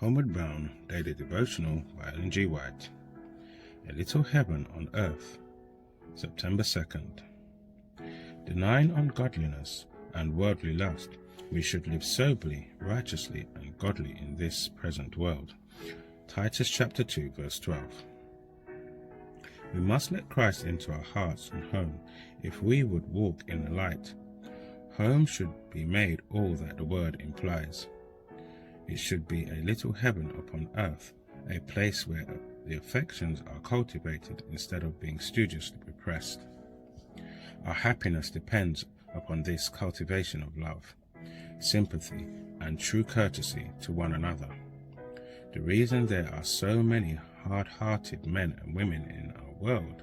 Homeward Bound Daily Devotional by Ellen G. White. A Little Heaven on Earth, September 2nd. Denying ungodliness and worldly lust, we should live soberly, righteously, and godly in this present world. Titus chapter 2, verse 12. We must let Christ into our hearts and home if we would walk in the light. Home should be made all that the word implies. It should be a little heaven upon earth, a place where the affections are cultivated instead of being studiously repressed. Our happiness depends upon this cultivation of love, sympathy, and true courtesy to one another. The reason there are so many hard-hearted men and women in our world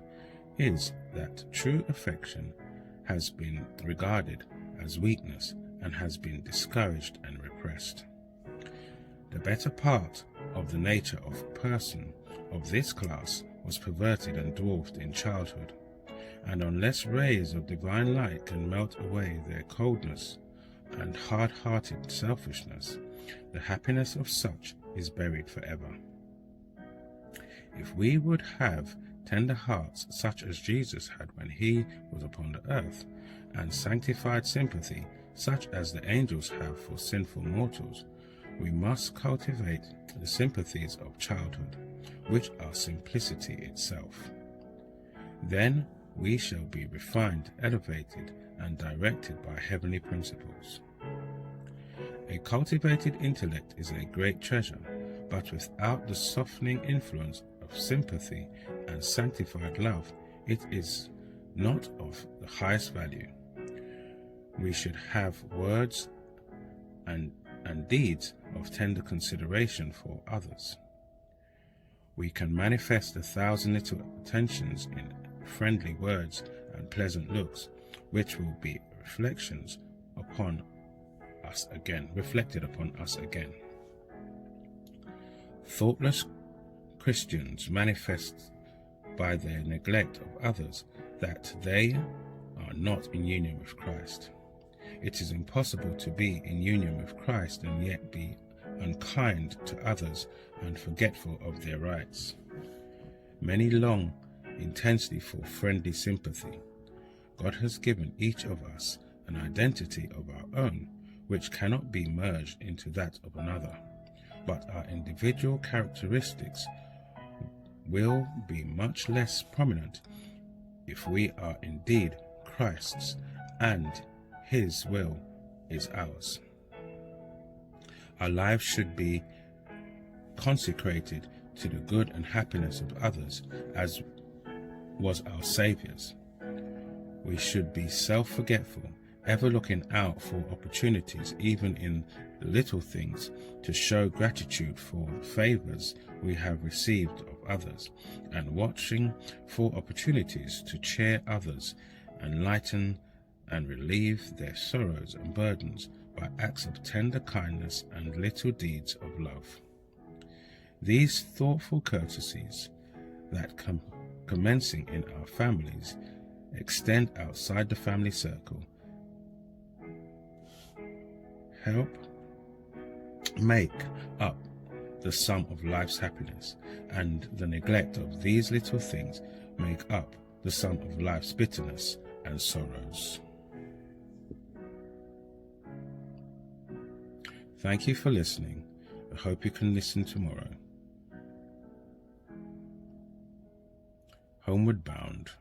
is that true affection has been regarded as weakness and has been discouraged and repressed. The better part of the nature of person of this class was perverted and dwarfed in childhood, and unless rays of divine light can melt away their coldness and hard-hearted selfishness, the happiness of such is buried forever. If we would have tender hearts such as Jesus had when he was upon the earth, and sanctified sympathy such as the angels have for sinful mortals, we must cultivate the sympathies of childhood, which are simplicity itself. Then we shall be refined, elevated, and directed by heavenly principles. A cultivated intellect is a great treasure, but without the softening influence of sympathy and sanctified love, it is not of the highest value. We should have words and deeds of tender consideration for others. We can manifest 1,000 little attentions in friendly words and pleasant looks, which will be reflected upon us again. Thoughtless Christians manifest by their neglect of others that they are not in union with Christ. It is impossible to be in union with Christ and yet be unkind to others and forgetful of their rights. Many long intensely for friendly sympathy. God has given each of us an identity of our own, which cannot be merged into that of another, but our individual characteristics will be much less prominent if we are indeed Christ's and His will is ours. Our lives should be consecrated to the good and happiness of others as was our Saviour's. We should be self-forgetful, ever looking out for opportunities, even in the little things, to show gratitude for favors we have received of others, and watching for opportunities to cheer others and lighten and relieve their sorrows and burdens by acts of tender kindness and little deeds of love. These thoughtful courtesies that commencing in our families extend outside the family circle help make up the sum of life's happiness, and the neglect of these little things make up the sum of life's bitterness and sorrows. Thank you for listening. I hope you can listen tomorrow. Homeward Bound.